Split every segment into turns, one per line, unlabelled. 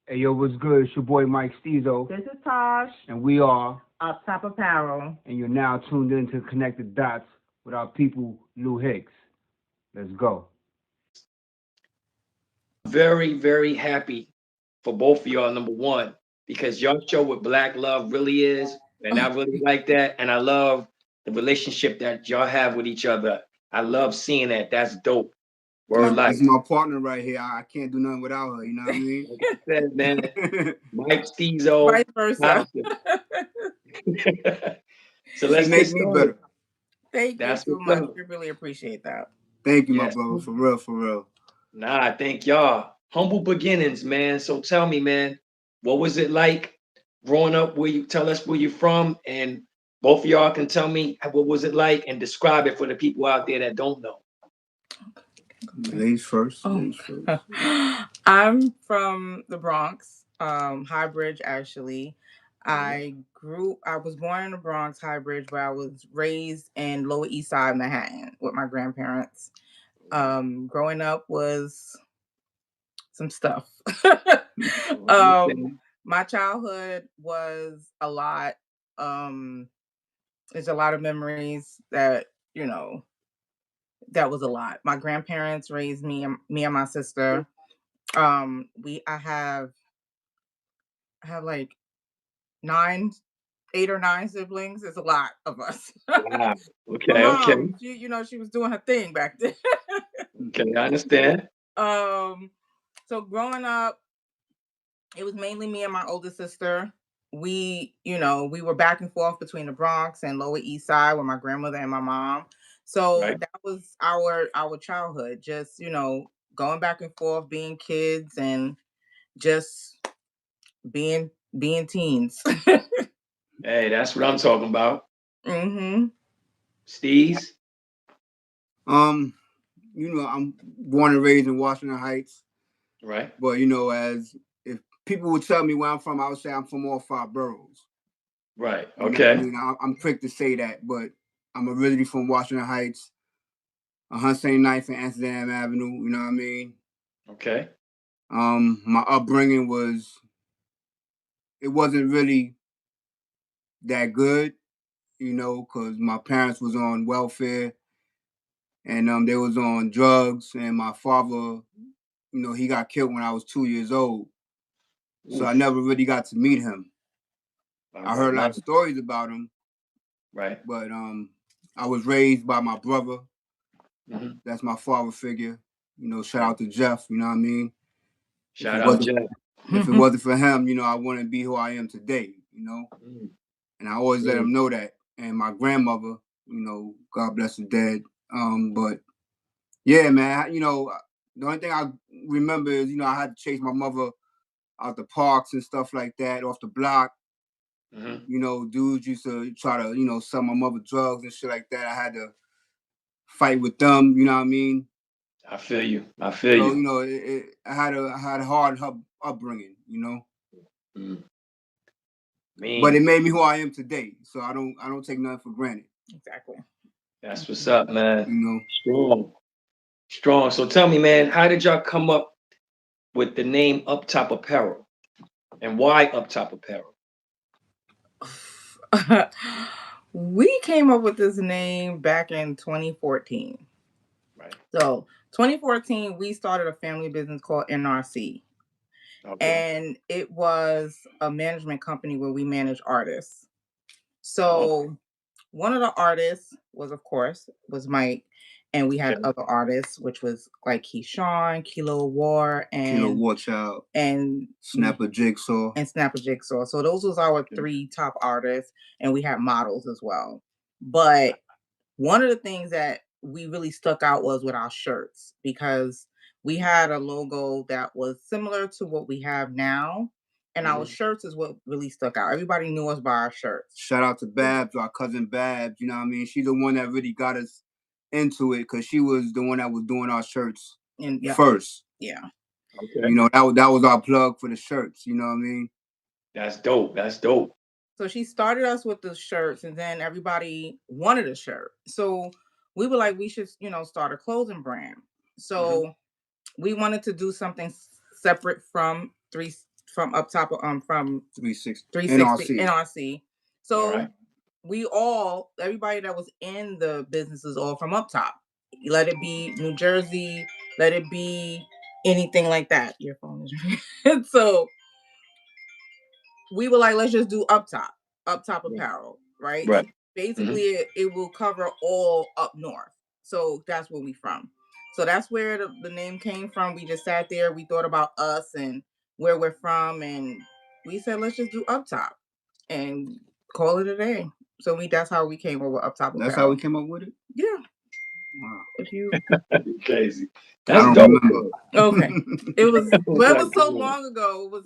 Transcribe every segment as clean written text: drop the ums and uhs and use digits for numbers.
Hey, yo, what's good? It's your boy Mike Steezo.
This is Tosh.
And we are.
Uptop Apparel.
And you're now tuned in to Connect the Dots with our people, Lou Hicks. Let's go.
Very, very happy for both of y'all, number one, because y'all show what Black love really is. And I really like that. And I love the relationship that y'all have with each other. I love seeing that. That's dope.
Word life. This is my partner right here. I can't do nothing without her. You know what I mean?
Like I said, man, Mike Steezo.
Vice versa.
So let's
make me better.
Thank you so much. We really appreciate that.
Thank you, my brother. For real, for real.
Nah, thank y'all. Humble beginnings, man. So tell me, man, what was it like growing up? Where you tell us where you're from, and both of y'all can tell me what was it like and describe it for the people out there that don't know.
Ladies first.
I'm from the Bronx, Highbridge, actually. I was born in the Bronx, Highbridge, but I was raised in Lower East Side, Manhattan with my grandparents. Growing up was some stuff. My childhood was a lot. There's a lot of memories that, that was a lot. My grandparents raised me and my sister. I have like 8 or 9 siblings. It's a lot of us.
Wow. Okay,
Mom, she was doing her thing back then.
Okay, I understand.
So growing up, it was mainly me and my older sister. We were back and forth between the Bronx and Lower East Side with my grandmother and my mom. So that was our childhood, just, going back and forth, being kids and just being teens.
Hey, that's what I'm talking about.
Mm-hmm.
Steez?
I'm born and raised in Washington Heights.
Right.
But, as if people would tell me where I'm from, I would say I'm from all 5 boroughs.
Right. Okay.
I'm quick to say that, but I'm originally from Washington Heights, 179th and Amsterdam Avenue. You know what I mean?
Okay.
My upbringing it wasn't really that good, because my parents was on welfare and they was on drugs, and my father, he got killed when I was 2 years old. So I never really got to meet him. I heard a lot of stories about him.
Right.
But I was raised by my brother.
Mm-hmm.
That's my father figure. Shout out to Jeff, you know what I mean?
Shout out Jeff.
If it wasn't for him, I wouldn't be who I am today, And I always let him know that. And my grandmother, God bless her dead. But yeah, man, the only thing I remember is, I had to chase my mother out the parks and stuff like that, off the block.
Mm-hmm.
Dudes used to try to, sell my mother drugs and shit like that. I had to fight with them, you know what I mean?
I feel you.
I had a hard upbringing,
Mm.
But it made me who I am today. So I don't take nothing for granted.
Exactly.
That's what's up, man. Strong. So tell me, man, how did y'all come up with the name Uptop Apparel? And why Uptop Apparel?
We came up with this name back in 2014.
Right.
So 2014, we started a family business called NRC. Okay. And it was a management company where we manage artists. So one of the artists was Mike. And we had other artists, which was like Keyshawn, Kilo War, and
Kilo War Child,
and
Snapper Jigsaw.
So those was our 3 top artists, and we had models as well. But one of the things that we really stuck out was with our shirts, because we had a logo that was similar to what we have now. And our shirts is what really stuck out. Everybody knew us by our shirts.
Shout out to Babs, our cousin Babs. You know what I mean? She's the one that really got us into it, because she was the one that was doing our shirts first.
Yeah.
Okay. That was our plug for the shirts. You know what I mean?
That's dope.
So she started us with the shirts, and then everybody wanted a shirt. So we were like, we should, start a clothing brand. So we wanted to do something separate from from Uptop, from
360
360
NRC.
NRC. So
All right.
everybody that was in the business is all from Uptop. Let it be New Jersey, let it be anything like that. Your phone is so we were like, let's just do Uptop Apparel, right?
Right.
Basically, it will cover all up north. So that's where we from. So that's where the name came from. We just sat there, we thought about us and where we're from, and we said, let's just do Uptop and call it a day. So that's how we came over Uptop Apparel.
That's how we came up with it?
Yeah.
Wow.
If you
Crazy.
I
That's
don't
dope.
remember.
okay. It was well, it was so
Like,
long ago. It was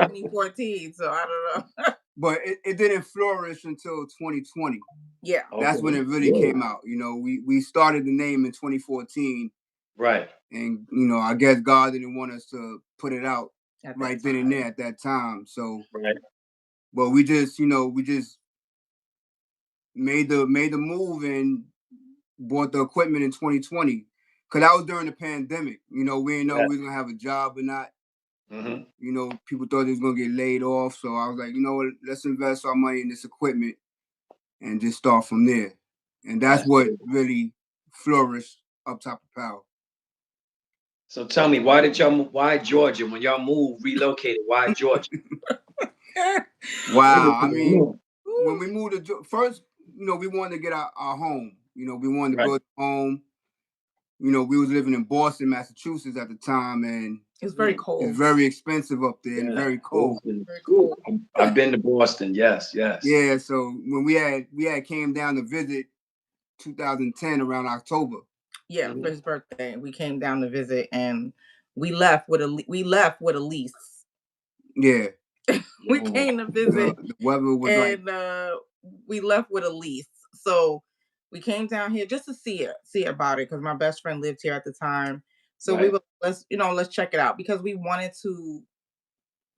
2014. So I don't know.
But it didn't flourish until 2020.
Yeah.
That's when it really came out. You know, we started the name in 2014.
Right.
And, you know, I guess God didn't want us to put it out
At that
right then and there at that time. So,
Right.
but we just made the move and bought the equipment in 2020. Cause that was during the pandemic. You know, we didn't know we was gonna have a job or not.
Mhm.
You know, people thought they was gonna get laid off. So I was like, you know what, let's invest our money in this equipment and just start from there. And that's what really flourished Uptop Apparel.
So tell me, why Georgia? When y'all moved, relocated, why Georgia?
Wow. I mean, when we moved to first, you know, we wanted to get our home. You know, we wanted to build a home. You know, we was living in Boston, Massachusetts at the time, and
it's very cold.
It's very expensive up there and very cold.
Very cold.
I've been to Boston. Yes.
Yeah. So when we had came down to visit 2010 around October.
Yeah, for his birthday, we came down to visit, and we left with a lease.
Yeah.
We came to visit.
The weather was
and we left with a lease. So we came down here just to see about it because my best friend lived here at the time. So we were let's check it out because we wanted to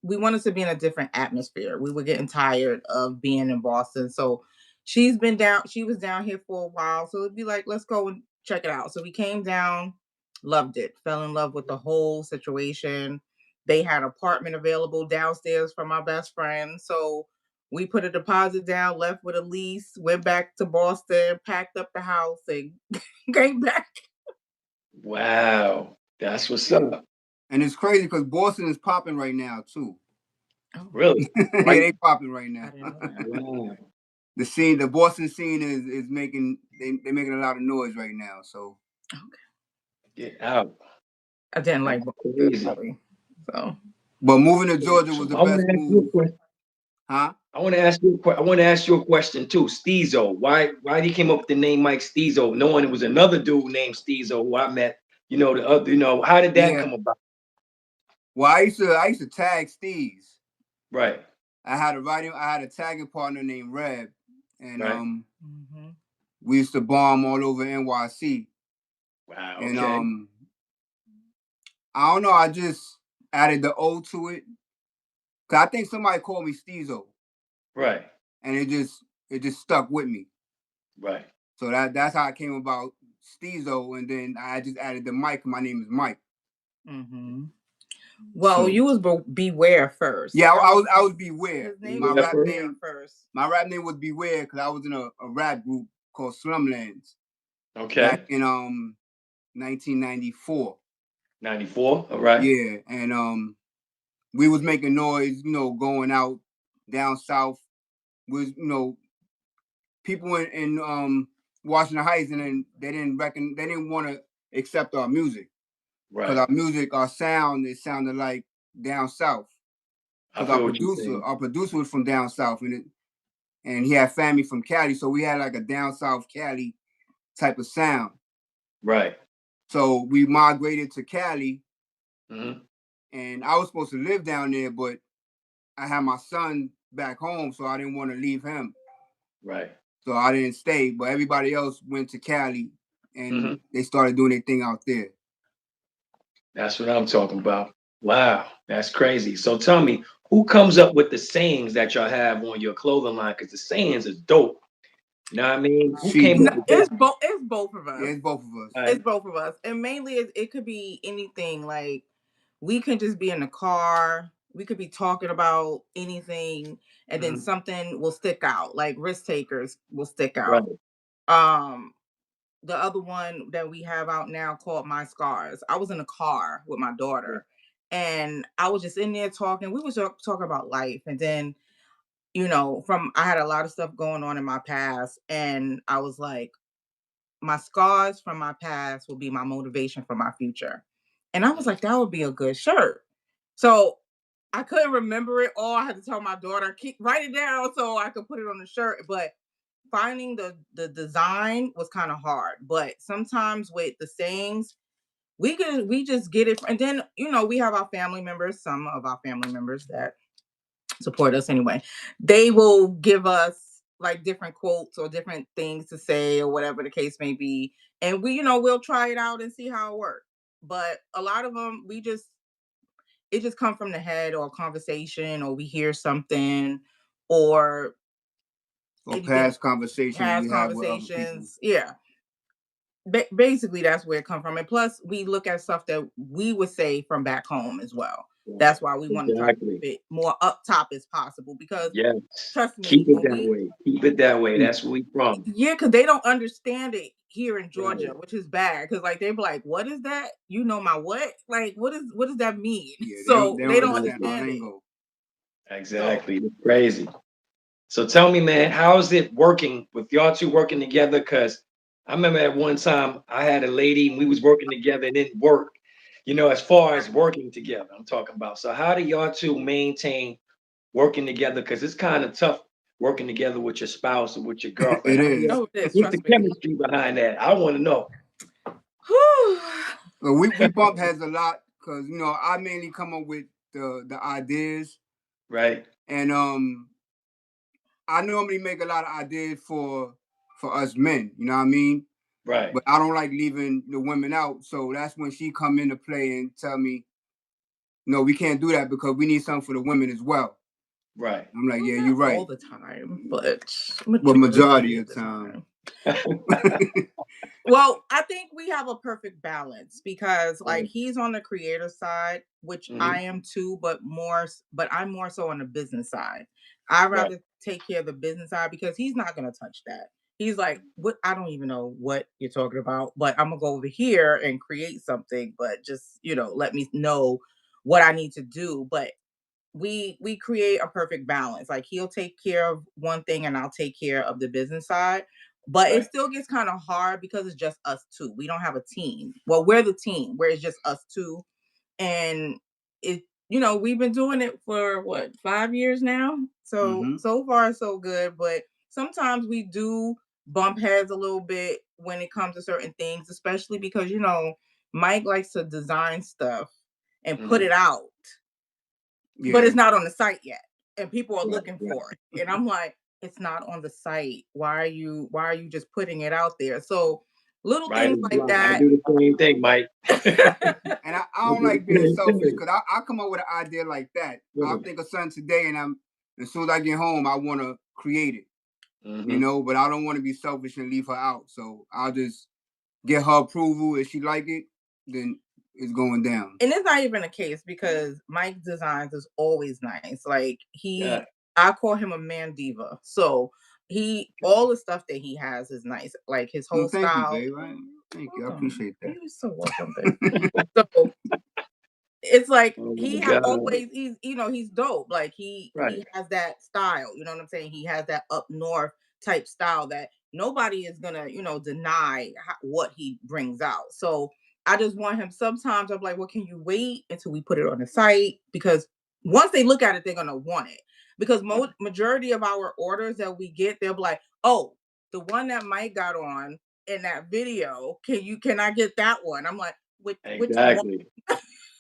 be in a different atmosphere. We were getting tired of being in Boston. So she was down here for a while. So it'd be like, let's go and check it out. So we came down, loved it, fell in love with the whole situation. They had an apartment available downstairs for my best friend. So we put a deposit down, left with a lease, went back to Boston, packed up the house, and came back.
Wow. That's what's up.
And it's crazy because Boston is popping right now too.
Oh.
Really?
Yeah, they popping right now.
Wow.
The Boston scene is making they're making a lot of noise right now. So
Get out.
I didn't like
Crazy.
Boston, so.
But moving to Georgia was the best move. Huh?
I want to ask you a question too. Steezo. Why he came up with the name Mike Steezo, knowing it was another dude named Steezo who I met. You know, the other, how did that come about?
Well, I used to tag Steez.
Right.
I had a tagging partner named Reb, and we used to bomb all over NYC.
Wow.
And
Okay.
I don't know, I just added the O to it. Cause I think somebody called me Steezo.
Right.
And it just stuck with me.
Right.
So that's how I came about Steezo, and then I just added the Mike. My name is Mike.
Mm-hmm. Well, you was Beware first.
Yeah, I was Beware.
His name
my
was
rap
Beware
name
first.
My rap name was Beware because I was in a rap group called Slumlands.
Okay.
Back in 1994.
94. All right.
Yeah, and we was making noise, going out down south. Was people in Washington Heights, and then they didn't want to accept our music. Because our sound, it sounded like down south. Because our producer was from down south, and he had family from Cali, so we had like a down south Cali type of sound.
Right.
So we migrated to Cali,
and
I was supposed to live down there, but I had my son back home, so I didn't want to leave him.
Right.
So I didn't stay, but everybody else went to Cali, and they started doing their thing out there.
That's what I'm talking about. Wow, that's crazy. So tell me, who comes up with the sayings that y'all have on your clothing line? Because the sayings are dope. You know what I mean? Who came up with
It's both of us.
Yeah, it's both of us.
It's both of us. And mainly it could be anything. Like we can just be in the car. we could be talking about anything, and then something will stick out, like risk takers will stick
Right.
out. The other one that we have out now called My Scars. I was in a car with my daughter, and I was just in there talking. We was talking about life, and then I had a lot of stuff going on in my past, and I was like, my scars from my past will be my motivation for my future. And I was like, that would be a good shirt. So I couldn't remember it all. I had to tell my daughter, write it down so I could put it on the shirt. But finding the design was kind of hard. But sometimes with the sayings, we just get it. And then, we have our family members, some of our family members that support us anyway. They will give us like different quotes or different things to say or whatever the case may be. And we'll try it out and see how it works. But a lot of them, it just come from the head or conversation, or we hear something, or
past conversations we have with other people.
Yeah. Basically, that's where it come from. And plus, we look at stuff that we would say from back home as well. That's why we want to try to keep it more up top as possible, because trust me,
keep it that way. Keep it that way. That's where we from.
Yeah, because they don't understand it here in Georgia, which is bad. Because like they be like, "What is that? You know my what? Like what does that mean?"
Yeah,
so they don't understand it.
Exactly, it's crazy. So tell me, man, how is it working with y'all two working together? Because I remember at one time I had a lady and we was working together and it didn't work. As far as working together, I'm talking about. So how do y'all two maintain working together? Because it's kind of tough working together with your spouse or with your girlfriend.
It is.
What's the chemistry behind that? I want to know.
We bump heads a lot because I mainly come up with the ideas.
Right.
And I normally make a lot of ideas for us men, you know what I mean?
Right.
But I don't like leaving the women out. So that's when she come into play and tell me, no, we can't do that because we need something for the women as well.
Right.
I'm like, yeah, you're right.
All the time, but
majority of the time.
Well, I think we have a perfect balance because like he's on the creator side, which I am too, but I'm more so on the business side. I'd rather take care of the business side because he's not going to touch that. He's like, what? I don't even know what you're talking about, but I'm gonna go over here and create something, but just, let me know what I need to do. But we create a perfect balance. Like he'll take care of one thing and I'll take care of the business side. But it still gets kind of hard because it's just us two. We don't have a team. Well, we're the team where it's just us two. And we've been doing it for 5 years now. So so far so good. But sometimes we do bump heads a little bit when it comes to certain things, especially because Mike likes to design stuff and put it out. Yeah. But it's not on the site yet, and people are looking for it. And I'm like, it's not on the site. Why are you just putting it out there? So little things like that.
I do the same thing, Mike.
And I don't like being selfish because I come up with an idea like that. I'll think of something today, and as soon as I get home, I want to create it. But I don't want to be selfish and leave her out. So I'll just get her approval. If she like it, then it's going down.
And it's not even a case because Mike's designs is always nice. Like I call him a man diva. So all the stuff that he has is nice. Like his whole style.
Thank you, babe. Thank you. I appreciate that.
You're so welcome, babe. So it's like he's dope. Like he has that style. You know what I'm saying? He has that up north type style that nobody is gonna, deny what he brings out. So I just want him. Sometimes I'm like, well, can you wait until we put it on the site? Because once they look at it, they're gonna want it. Because majority of our orders that we get, they'll be like, oh, the one that Mike got on in that video, can I get that one? I'm like, which one?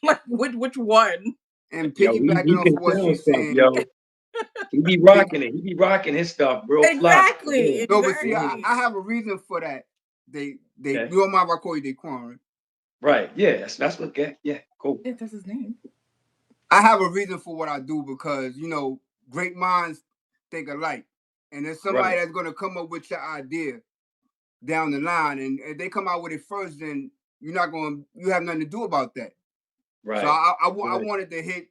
Like which one?
And piggybacking off what she's saying,
he be rocking it. He be rocking his stuff, bro.
Exactly.
No, but see, I have a reason for that. You don't mind if I call you Daquan?
Right. Yeah. That's what. Yeah. Cool.
Yeah, that's his name.
I have a reason for what I do because great minds think alike, and there's somebody that's gonna come up with your idea down the line, and if they come out with it first, then you have nothing to do about that. Right. So I wanted to hit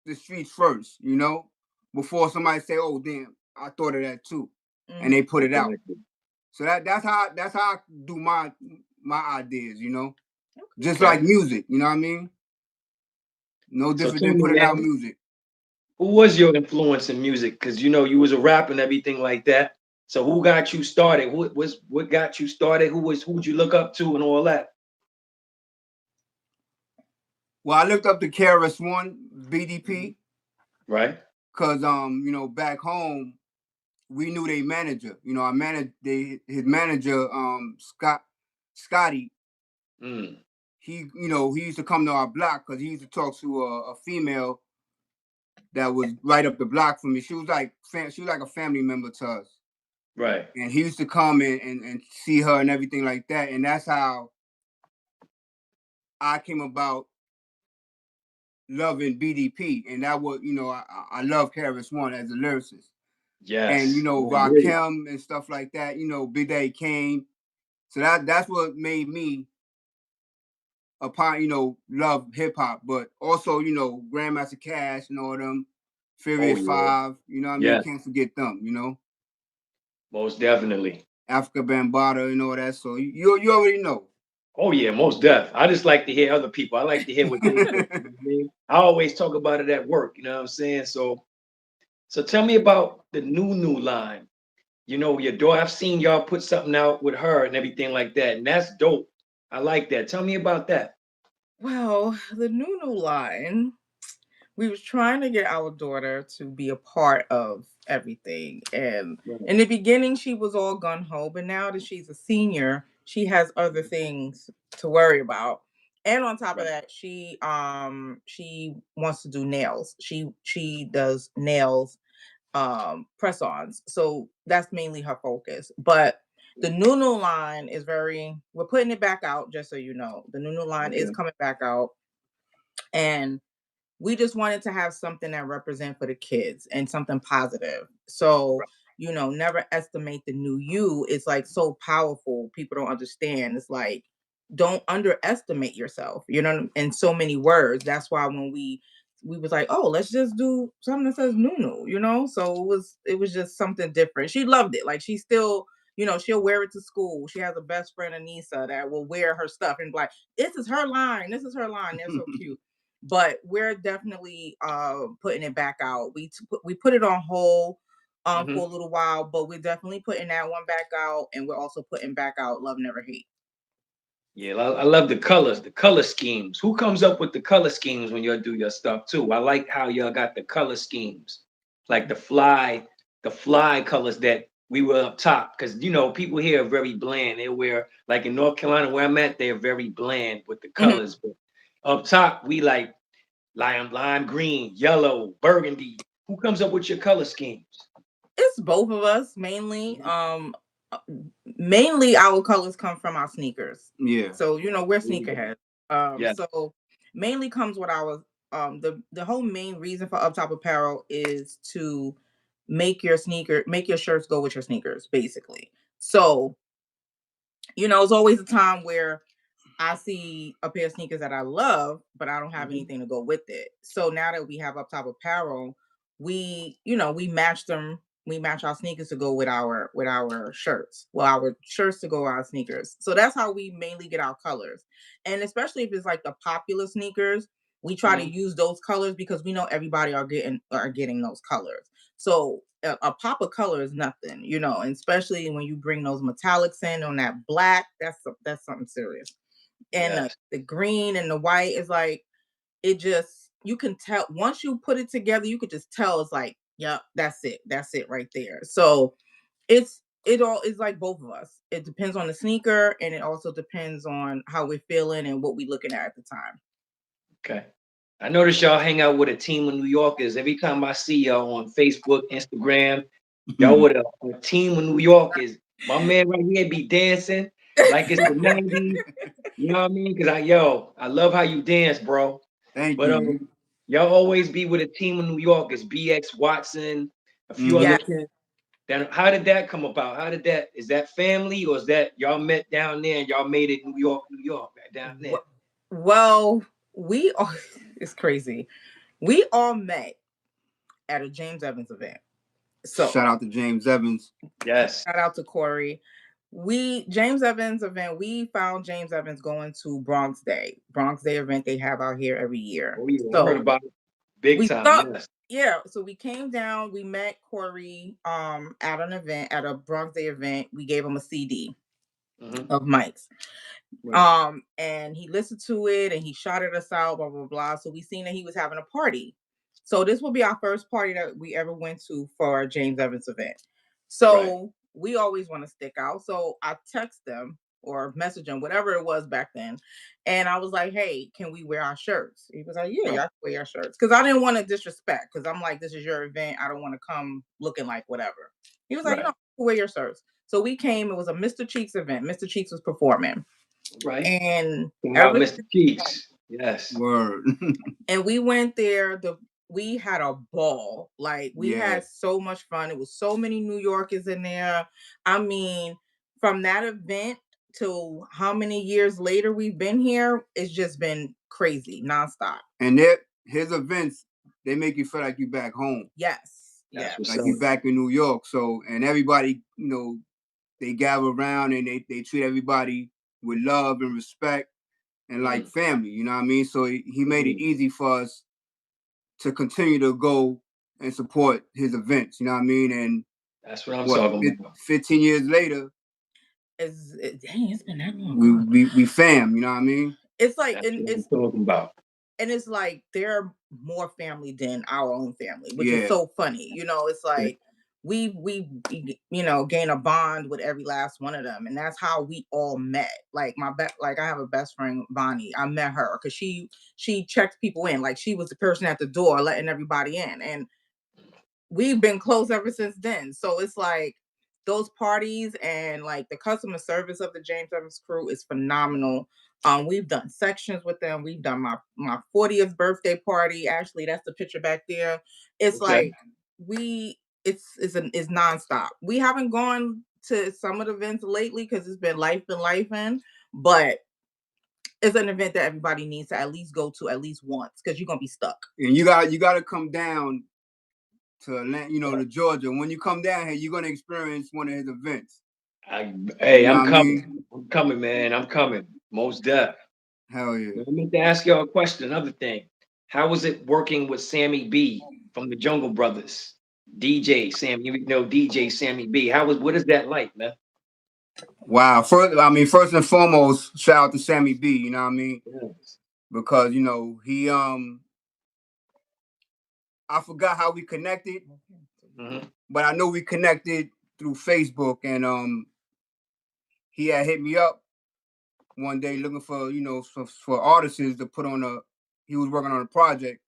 the streets first, you know, before somebody say, "Oh, damn, I thought of that too," and they put it out. So that's how I do my ideas, you know, just like music, you know what I mean? No different than putting out music.
Who was your influence in music? Because you know you was a rapper and everything like that. So who got you started? What got you started? Who'd you look up to and all that?
Well, I looked up to KRS-One, BDP,
right?
Cause you know, back home we knew their manager. You know, his manager, Scotty. He, you know, he used to come to our block because he used to talk to a female that was right up the block from me. She was like a family member to us.
Right.
And he used to come and see her and everything like that. And that's how I came about loving BDP. And that was, you know, I love KRS-One as a lyricist.
Yes.
And, you know, Rakim and stuff like that, you know, Big Daddy Kane. So that's what made me you know, love hip hop, but also, you know, Grandmaster Cash and all them, Furious 5, you know what I mean? Can't forget them, you know.
Most definitely.
Africa Bambaataa and all that. So you already know.
Oh yeah, most def. I just like to hear other people. I like to hear what they think. You know what I mean? I always talk about it at work, you know what I'm saying? So tell me about the new line. You know, your daughter, I've seen y'all put something out with her and everything like that. And that's dope. I like that. Tell me about that.
Well, the new line, we was trying to get our daughter to be a part of everything. And in the beginning, she was all gung-ho, but now that she's a senior, she has other things to worry about. And on top of that, she wants to do nails. She does nails, press-ons. So that's mainly her focus. But the new line is we're putting it back out, just so you know. The new line is coming back out. And we just wanted to have something that represent for the kids and something positive. So, you know, never estimate the new you. It's like so powerful. People don't understand. It's like, don't underestimate yourself, you know, in so many words. That's why when we was like, oh, let's just do something that says Nunu, you know? So it was just something different. She loved it. Like she still, you know, she'll wear it to school. She has a best friend, Anissa, that will wear her stuff and be like, this is her line. This is her line. They're so cute. But we're definitely putting it back out. We put it on hold for a little while, but we're definitely putting that one back out, and we're also putting back out Love Never Hate.
Yeah, I love the colors, the color schemes. Who comes up with the color schemes when y'all do your stuff too? I like how y'all got the color schemes, like the fly colors that we were up top. Because you know, people here are very bland. They wear, like in North Carolina where I'm at, they're very bland with the colors. But up top, we like lime green, yellow, burgundy. Who comes up with your color schemes?
It's both of us mainly. Mainly our colors come from our sneakers.
Yeah.
So you know we're sneakerheads. So mainly comes with our the whole main reason for Uptop Apparel is to make your shirts go with your sneakers, basically. So you know, it's always a time where I see a pair of sneakers that I love, but I don't have anything to go with it. So now that we have Uptop Apparel, we match them. We match our sneakers to go with our shirts. Well, our shirts to go with our sneakers. So that's how we mainly get our colors. And especially if it's like the popular sneakers, we try to use those colors because we know everybody are getting those colors. So a pop of color is nothing, you know, and especially when you bring those metallics in on that black, that's something serious. And the green and the white is like, it just, you can tell once you put it together, you could just tell it's like, yep, that's it right there. So it all is like both of us. It depends on the sneaker, and it also depends on how we're feeling and what we're looking at the time.
Okay. I notice y'all hang out with a team of New Yorkers. Every time I see y'all on Facebook, Instagram, y'all with a team of New Yorkers. My man right here be dancing like it's the 90s. You know what I mean? Because I love how you dance, bro.
Thank you.
Y'all always be with a team of New Yorkers, BX Watson, a few other kids. Then how did that come about? Is that family, or is that y'all met down there and y'all made it New York, right down there?
Well, it's crazy. We all met at a James Evans event. So
shout out to James Evans.
Yes.
shout out to Corey. James Evans event, we found James Evans going to Bronx Day event they have out here every year.
Oh, yeah. I heard
So
about it big
we
time.
thought,
Yes.
yeah. So we came down, we met Corey at an event, at a Bronx Day event. We gave him a CD of Mike's.
Right.
And he listened to it and he shouted us out, blah blah blah. So we seen that he was having a party. So this will be our first party that we ever went to for a James Evans event. So we always want to stick out. So I text them or message him, whatever it was back then. And I was like, hey, can we wear our shirts? He was like, yeah, y'all can wear your shirts. Because I didn't want to disrespect, because I'm like, this is your event. I don't want to come looking like whatever. He was like,
Right.
no, wear your shirts. So we came, it was a Mr. Cheeks event. Mr. Cheeks was performing.
Right.
And
Shout out Mr. Cheeks. Yes.
Word.
and we went there. We had a ball. Like, we
Yeah.
had so much fun. It was so many New Yorkers in there. I mean, from that event to how many years later we've been here, it's just been crazy, nonstop.
And his events, they make you feel like you back home.
Yes.
That's
Yeah.
what's
Like
up.
you back in New York. So, and everybody, they gather around and they treat everybody with love and respect and like family, you know what I mean? So he made it easy for us to continue to go and support his events, you know what I mean? And
That's what I'm talking about.
15 years later,
Dang, it's been that long.
we fam, you know what I mean?
It's like,
That's
and
what I'm
it's
talking about.
and it's like they're more family than our own family, which
Yeah.
is so funny. It's like we gain a bond with every last one of them, and that's how we all met. Like like I have a best friend, Bonnie. I met her because she checked people in. Like, she was the person at the door letting everybody in, and we've been close ever since then. So it's like those parties and like the customer service of the James Evans crew is phenomenal. We've done sections with them. We've done my 40th birthday party. Actually, that's the picture back there. It's like it's nonstop. We haven't gone to some of the events lately because it's been life in, but it's an event that everybody needs to at least go to at least once, because you're gonna be stuck.
And you got to come down to Atlanta, to Georgia. When you come down here, you're gonna experience one of his events.
I'm coming. I'm coming, man. I'm coming. Most deaf.
Hell yeah.
Let me ask y'all a question. Another thing. How was it working with Sammy B from the Jungle Brothers? DJ Sam, DJ Sammy B. What is that like, man?
Wow. First and foremost, shout out to Sammy B, you know what I mean?
Yes.
Because, he I forgot how we connected, but I know we connected through Facebook, and he had hit me up one day looking for, for artists to put on he was working on a project,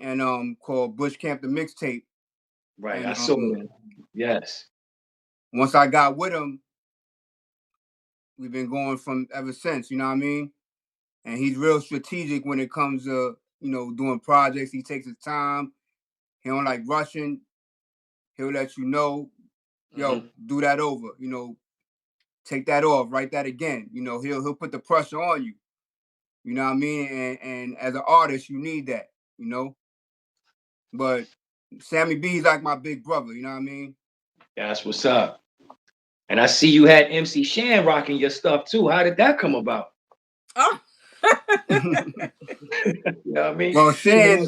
and called Bush Camp the Mixtape.
Right,
and,
I saw that. Yes.
Once I got with him, we've been going from ever since, you know what I mean? And he's real strategic when it comes to, doing projects. He takes his time. He don't like rushing. He'll let you know, yo, do that over, take that off, write that again. He'll put the pressure on you. You know what I mean? And as an artist, you need that, But Sammy B's like my big brother, you know what I mean?
That's what's up. And I see you had MC Shan rocking your stuff too. How did that come about?
Oh.
You know what I mean?
Well, Shan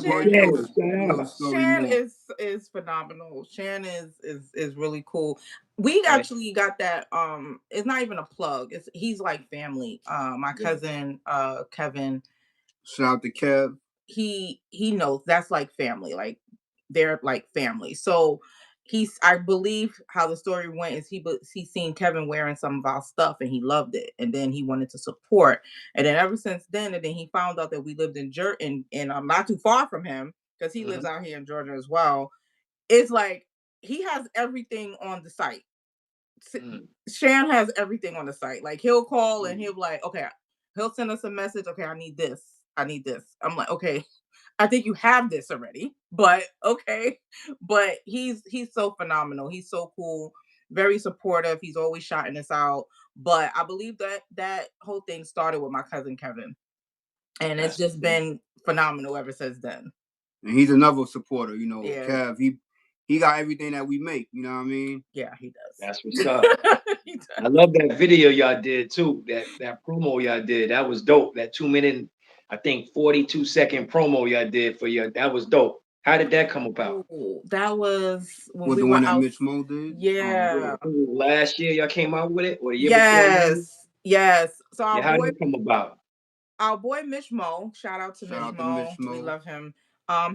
is phenomenal. Shan is really cool. We actually got that. It's not even a plug. He's like family. My cousin Kevin.
Shout out to Kev.
He knows that's like family. Like, they're like family. So I believe how the story went is he seen Kevin wearing some of our stuff and he loved it, and then he wanted to support, and then ever since then, and then he found out that we lived in and I'm not too far from him, because he lives out here in Georgia as well. It's like he has everything on the site. Shan has everything on the site. Like, he'll call and he'll be like, okay, he'll send us a message. Okay, I need this. I'm like, okay, I think you have this already, but okay. But he's so phenomenal. He's so cool, very supportive. He's always shouting us out. But I believe that whole thing started with my cousin Kevin. And it's just been phenomenal ever since then.
And he's another supporter, you know.
Yeah.
Kev, he got everything that we make, you know what I mean?
Yeah, he does.
That's what's up. I love that video y'all did too. That promo y'all did. That was dope. That 2 minute, I think 42-second promo y'all did for you. That was dope. How did that come about?
Ooh, that was when
Was
we
the
were
one that
out.
Mitch Mo did?
Yeah.
Last year y'all came out with it, or the year before?
Yes. So
Yeah, how did it come about?
our boy Mitch Mo, shout out to Mitch Mo. We love him.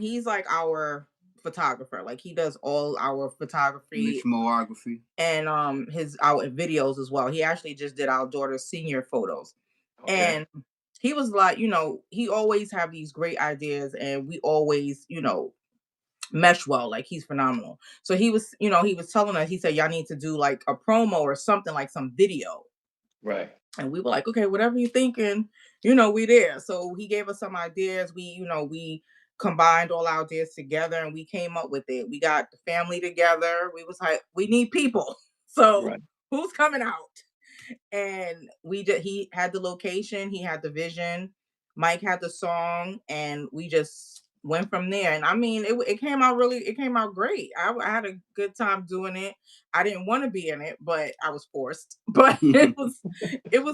He's like our photographer. Like he does all our photography,
Mitchmoography,
and our videos as well. He actually just did our daughter's senior photos. Okay. And he was like, you know, he always have these great ideas, and we always, you know, mesh well. Like he's phenomenal. So he was, you know, he was telling us, he said, y'all need to do like a promo or something, like some video.
Right.
And we were like, okay, whatever you're thinking, you know, we there. So he gave us some ideas. We combined all our ideas together and we came up with it. We got the family together. We was like, we need people. So who's coming out? And he had the location, he had the vision, Mike had the song, and we just went from there. And I mean, it came out great. I had a good time doing it. I didn't want to be in it, but I was forced. But it was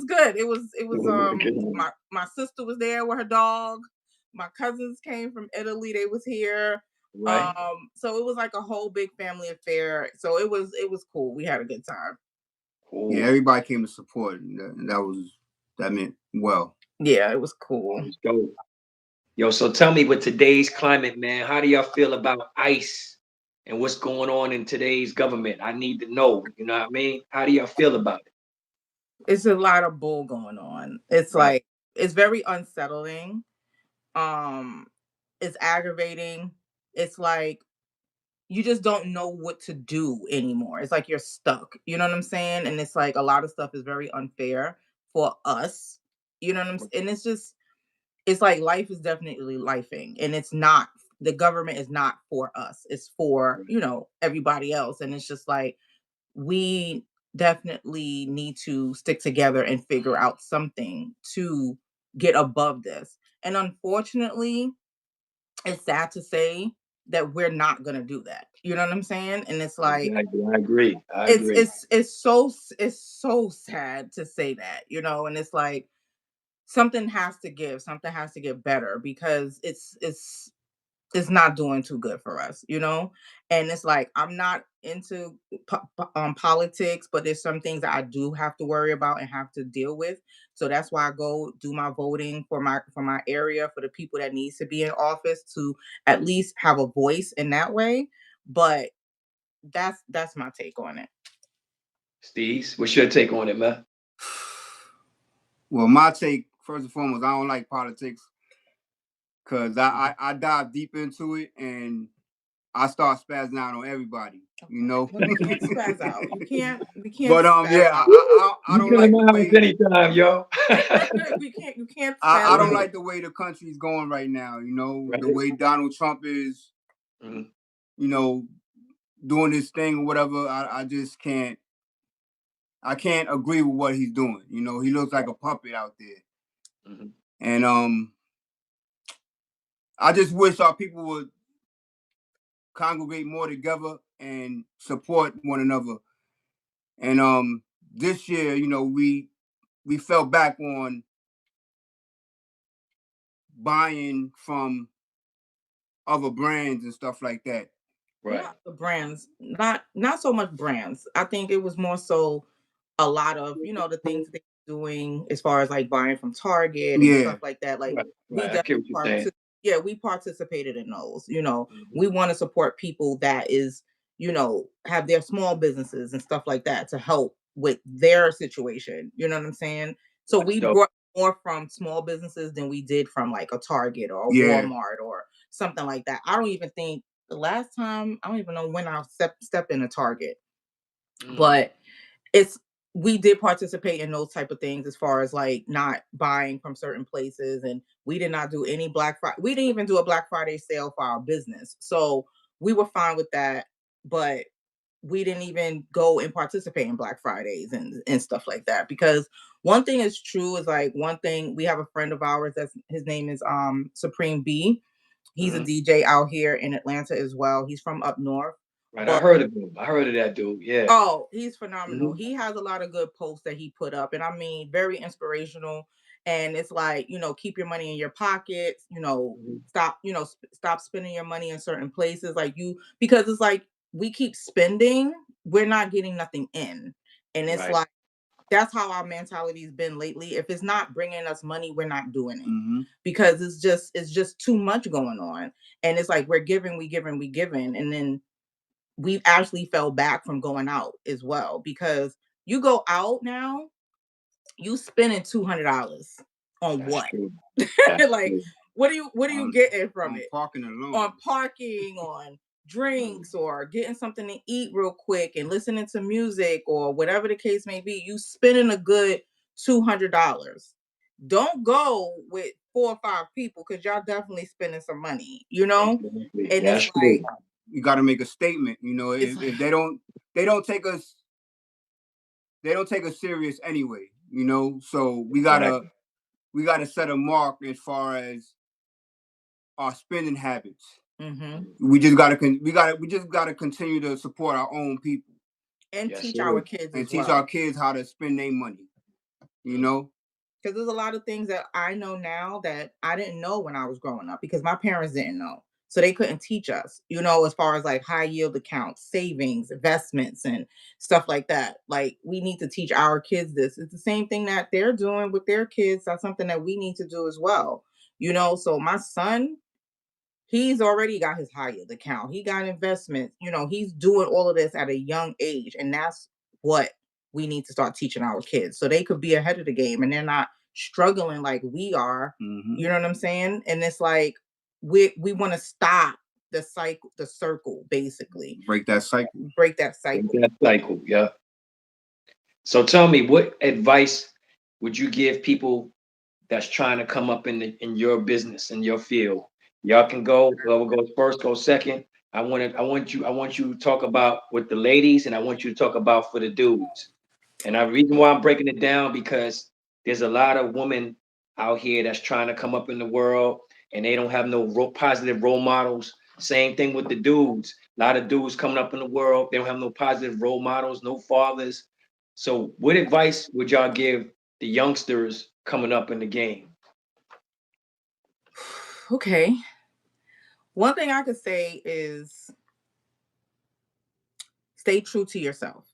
good. It was my sister was there with her dog. My cousins came from Italy, they was here.
Right.
So it was like a whole big family affair. So it was cool. We had a good time.
Cool.
Yeah, everybody came to support, and that meant well.
Yeah, it was cool.
Yo, so tell me, with today's climate, man, how do y'all feel about ICE and what's going on in today's government? I need to know. You know what I mean? How do y'all feel about it?
It's a lot of bull going on. It's like it's very unsettling. It's aggravating. It's like you just don't know what to do anymore. It's like you're stuck. You know what I'm saying? And it's like a lot of stuff is very unfair for us. You know what I'm saying? And it's like life is definitely lifing. And it's not, the government is not for us. It's for, you know, everybody else. And it's just like we definitely need to stick together and figure out something to get above this. And unfortunately, it's sad to say that we're not going to do that. You know what I'm saying? And it's like,
exactly. I agree.
It's so sad to say that, you know, and it's like something has to give, something has to get better because it's not doing too good for us, you know? And it's like, I'm not into politics, but there's some things that I do have to worry about and have to deal with. So that's why I go do my voting for my area, for the people that needs to be in office, to at least have a voice in that way. But that's my take on it.
Steez, what's your take on it, man?
Well, my take, first and foremost, I don't like politics. Cause I dive deep into it and I start spazzing out on everybody, you know.
Well, you can't spazz out. We can't.
But yeah, I don't like the way
anytime, yo.
You can't.
I don't like the way the country's going right now. You know, the way Donald Trump is, you know, doing this thing or whatever. I just can't. I can't agree with what he's doing. You know, he looks like a puppet out there, and I just wish our people would congregate more together and support one another. And this year, you know, we fell back on buying from other brands and stuff like that.
Right. Not the brands, not so much brands. I think it was more so a lot of, you know, the things they're doing as far as like buying from Target and stuff like that. Like we participated in those. You know, we want to support people that is, you know, have their small businesses and stuff like that to help with their situation. You know what I'm saying? So we brought more from small businesses than we did from like a Target or a Walmart or something like that. I don't even think the last time, I don't even know when I step in a Target, but we did participate in those type of things as far as like not buying from certain places, and we did not do any Black Friday. We didn't even do a Black Friday sale for our business, so we were fine with that. But we didn't even go and participate in Black Fridays and stuff like that. Because one thing is true is like one thing, we have a friend of ours that's his name is Supreme B. He's a DJ out here in Atlanta as well. He's from up north.
Right, I
But
heard of him. I heard of that dude. Yeah.
oh, he's phenomenal. He has a lot of good posts that he put up, and I mean, very inspirational. And it's like, keep your money in your pockets. Stop, stop spending your money in certain places, like because it's like we keep spending, we're not getting nothing in, and it's
Right.
like that's how our mentality's been lately. If it's not bringing us money, we're not doing it because it's just too much going on, and it's like we're giving, and then we actually fell back from going out as well, because you go out now, you spending $200 on
That's
what?
true. That's
Like,
true.
what are you getting from
On
it?
parking alone.
On parking, on drinks, or getting something to eat real quick and listening to music or whatever the case may be. You spending a good $200. Don't go with 4 or 5 people, because y'all definitely spending some money,
Exactly.
and
That's
it's
true.
like
You got to make a statement. If they don't take us serious anyway. So we gotta set a mark as far as our spending habits. We just gotta continue to support our own people
and
Yes,
teach
sir.
our kids
and
as
teach
well.
our kids how to spend their money.
Because there's a lot of things that I know now that I didn't know when I was growing up, because my parents didn't know. So they couldn't teach us, as far as like high yield accounts, savings, investments, and stuff like that. Like, we need to teach our kids this. It's the same thing that they're doing with their kids. That's something that we need to do as well. So my son, he's already got his high yield account. He got investments. He's doing all of this at a young age. And that's what we need to start teaching our kids, so they could be ahead of the game and they're not struggling like we are. You know what I'm saying? And it's like we want to stop the circle, basically.
Break that cycle.
Break that cycle. Yeah. So tell me, what advice would you give people that's trying to come up in your business, in your field? Y'all can go. Whoever goes first, go second. I want you to talk about with the ladies, and I want you to talk about for the dudes. And the reason why I'm breaking it down, because there's a lot of women out here that's trying to come up in the world, and they don't have no positive role models. Same thing with the dudes. A lot of dudes coming up in the world, they don't have no positive role models, no fathers. So, what advice would y'all give the youngsters coming up in the game?
Okay. One thing I could say is stay true to yourself.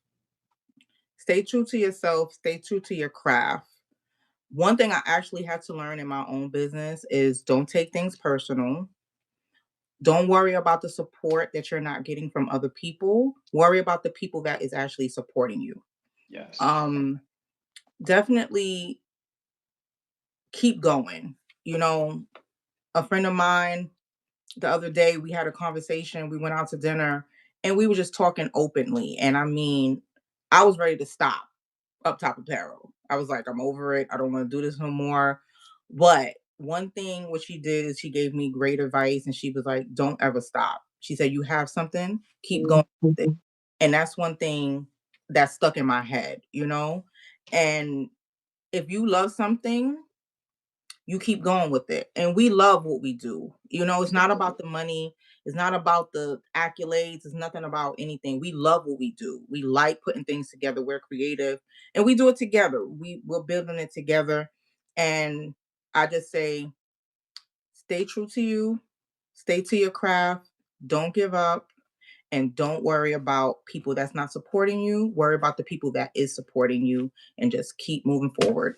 Stay true to yourself. Stay true to your craft. One thing I actually had to learn in my own business is don't take things personal. Don't worry about the support that you're not getting from other people. Worry about the people that is actually supporting you.
Yes.
Definitely keep going. A friend of mine, the other day, we had a conversation. We went out to dinner and we were just talking openly. And I mean, I was ready to stop Uptop Apparel. I was like, I'm over it. I don't want to do this no more. But one thing what she did is she gave me great advice, and she was like, don't ever stop. She said, you have something, keep going with it. And that's one thing that stuck in my head. And if you love something, you keep going with it. And we love what we do. It's not about the money. It's not about the accolades. It's nothing about anything. We love what we do. We like putting things together. We're creative and we do it together. We're building it together. And I just say, stay true to you, stay to your craft, don't give up, and don't worry about people that's not supporting you. Worry about the people that is supporting you, and just keep moving forward.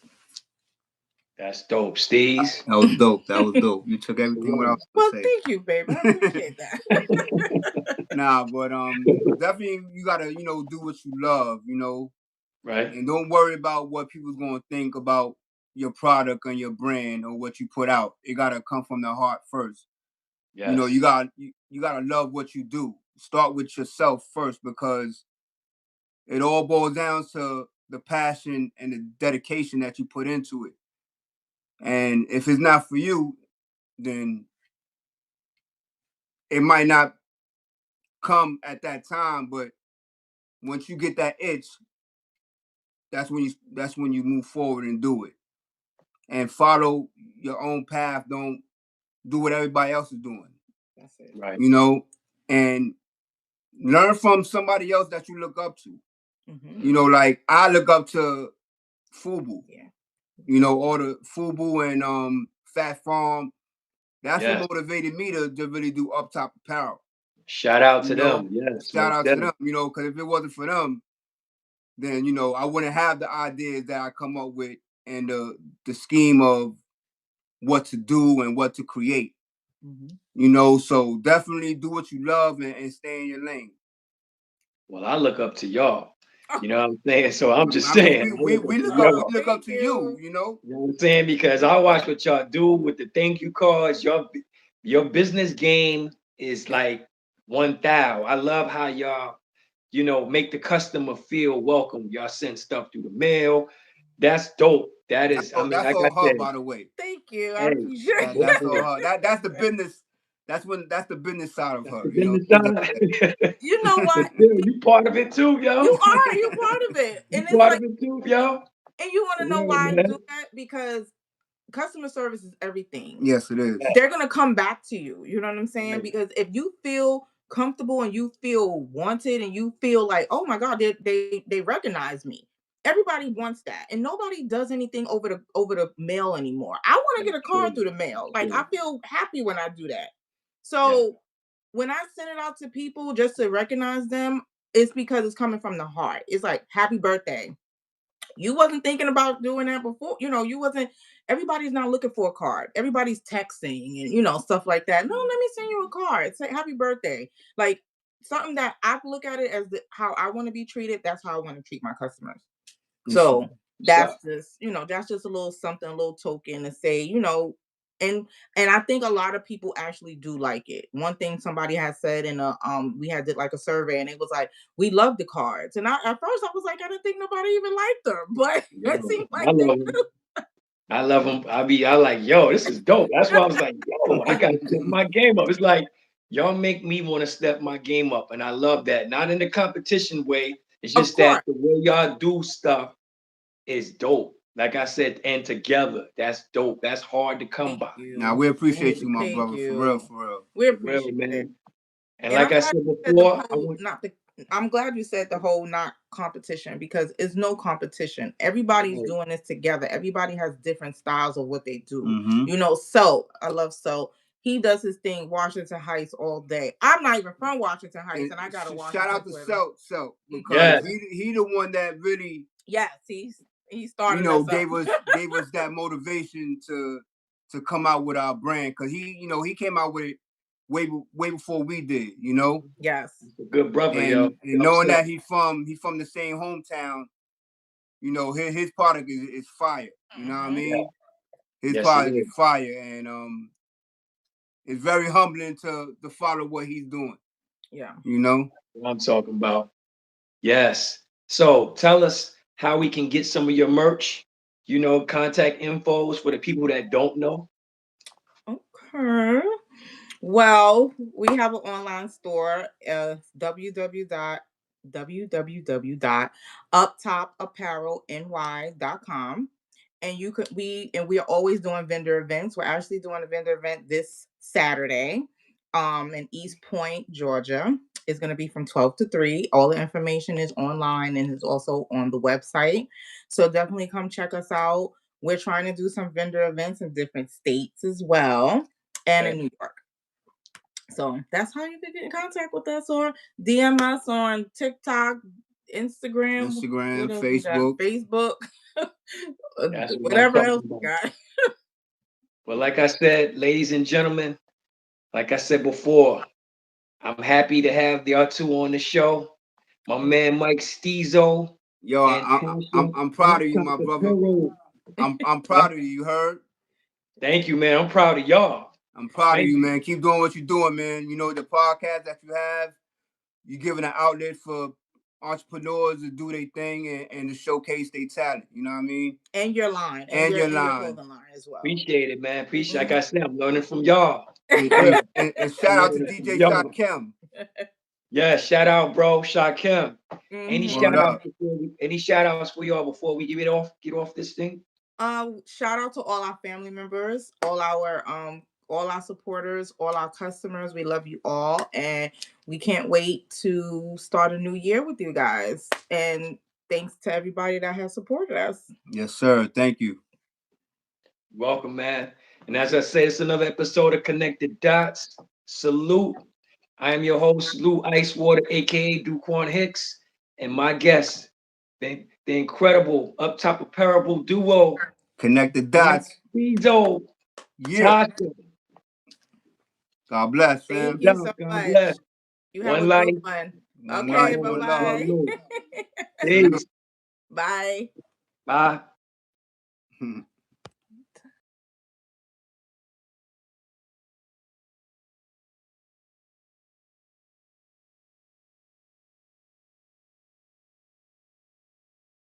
That's dope, Steez.
That was dope. That was dope. You took everything what I was
Well,
gonna say.
thank you, baby. I appreciate that.
Nah, but definitely you gotta do what you love,
Right.
and don't worry about what people's gonna think about your product and your brand or what you put out. It gotta come from the heart first.
Yes.
You gotta love what you do. Start with yourself first, because it all boils down to the passion and the dedication that you put into it. And if it's not for you, then it might not come at that time, but once you get that itch, that's when you move forward and do it. And follow your own path. Don't do what everybody else is doing.
That's it.
Right.
You know, and learn from somebody else that you look up to.
Mm-hmm.
You know, like I look up to Fubu.
Yeah.
You know, all the Fubu and Fat Farm. That's
Yes.
what motivated me to really do Uptop Apparel.
Shout out to
You know,
them. Yes.
shout
most
out to
definitely.
them. You know, because if it wasn't for them, then you know I wouldn't have the ideas that I come up with and the scheme of what to do and what to create.
Mm-hmm.
You know, so definitely do what you love and stay in your lane.
Well, I look up to y'all. You know what I'm saying? So I'm just
I mean,
saying. I
we
look up to
look up
y'all.
Thank
to
you.
you know.
You know what I'm saying? Because I watch what y'all do with the thank you cards. Your business game is like 1,000. I love how y'all, you know, make the customer feel welcome. Y'all send stuff through the mail. That's dope. That is, I mean,
That's
like I
all her,
said,
by the way.
Thank you. I
hey,
appreciate
That's
it.
all her. That's the business. That's the business side of
that's
her.
the
You know.
business side.
You know
But
what?
still, you part of it too, yo.
You're part of it.
You
And it's
part
like,
of it too, yo.
and you want
For
to know
real,
why I
man.
do that? Because customer service is everything.
Yes, it is.
They're gonna come back to you. You know what I'm saying?
Right.
Because if you feel comfortable and you feel wanted and you feel like, oh my God, they recognize me. Everybody wants that, and nobody does anything over the mail anymore. I want to
That's
get a
true.
card through the mail. Like
True.
I feel happy when I do that.
Yeah.
So when I send it out to people just to recognize them, it's because it's coming from the heart. It's like happy birthday. You wasn't thinking about doing that before. You know, you wasn't. Everybody's not looking for a card. Everybody's texting and stuff like that. No, let me send you a card. Say happy birthday. Like something that I look at it as how I want to be treated. That's how I want to treat my customers. So that's just a little something, a little token to say, and I think a lot of people actually do like it. One thing somebody had said in we had did like a survey and it was like, we love the cards. And at first I was like, I didn't think nobody even liked them, but it seemed like
I
they
love them.
do.
I love them. I like, yo, this is dope. That's why I was like, yo, I gotta step my game up. It's like y'all make me want to step my game up, and I love that. Not in the competition way. It's
Of
just
course.
that the way y'all do stuff is dope. Like I said, and together, that's dope. That's hard to come
Thank
by.
Now
you.
we appreciate you, my
Thank
brother, for
you.
real, for real.
We
For real,
appreciate it.
man. And
And
like
I'm
I
glad
said
you said the
before,
whole I'm glad you said the whole not competition because it's no competition. Everybody's doing this together. Everybody has different styles of what they do.
Mm-hmm.
So I love So. He does his thing, Washington Heights all day. I'm not even from Washington Heights, and I got a Washington.
Shout out to
with him.
Self because
Yes.
he the one that really
Yes, he started us
gave
up.
gave us that motivation to come out with our brand because he came out with it way before we did,
Yes.
A good brother, yo.
and knowing that he from the same hometown, his product is fire. You know what I mean? His
Yes, it
product
is.
is fire, and it's very humbling to follow what he's doing.
Yeah.
What I'm talking about. Yes. So tell us how we can get some of your merch, contact infos for the people that don't know.
Okay. Well, we have an online store, www.uptopapparelny.com. And we are always doing vendor events. We're actually doing a vendor event this Saturday in East Point, Georgia. It's going to be from 12 to 3. All the information is online and is also on the website. So definitely come check us out. We're trying to do some vendor events in different states as well and in New York. So that's how you can get in contact with us or DM us on TikTok, Instagram, Facebook, whatever else we got.
Well, like I said, ladies and gentlemen, like I said before, I'm happy to have the R2 on the show. My man Mike Steezo.
Yo, I'm proud of you, my brother. I'm proud of you. You heard?
Thank you, man. I'm proud of y'all.
I'm proud of you, man. Keep doing what you're doing, man. The podcast that you have, you're giving an outlet for entrepreneurs to do their thing and to showcase their talent. You know what I mean?
And your line.
And your line.
Clothing line as well.
Appreciate it, man. Like I said, I'm learning from y'all.
And shout out to DJ Kim.
Yeah, shout out, bro. Shakim. Any
Mhm.
shout
Word
outs
up.
any shout outs for y'all before we get off this thing?
Shout out to all our family members, all our supporters, all our customers. We love you all, and we can't wait to start a new year with you guys. And thanks to everybody that has supported us.
Yes, sir. Thank you.
Welcome, man. And as I said, it's another episode of Connected Dots. Salute. I am your host, Lou Icewater, aka Duquan Hicks, and my guest, the incredible Uptop Apparel duo,
Connect the dots.
Steezo,
Yeah.
Tasha.
God bless,
Thank
fam.
you so
God bless.
much. You have
One
a
life,
good one.
One
Okay,
life,
bye
one
one
love.
bye.
love.
Salute.
Peace.
Bye.
Bye.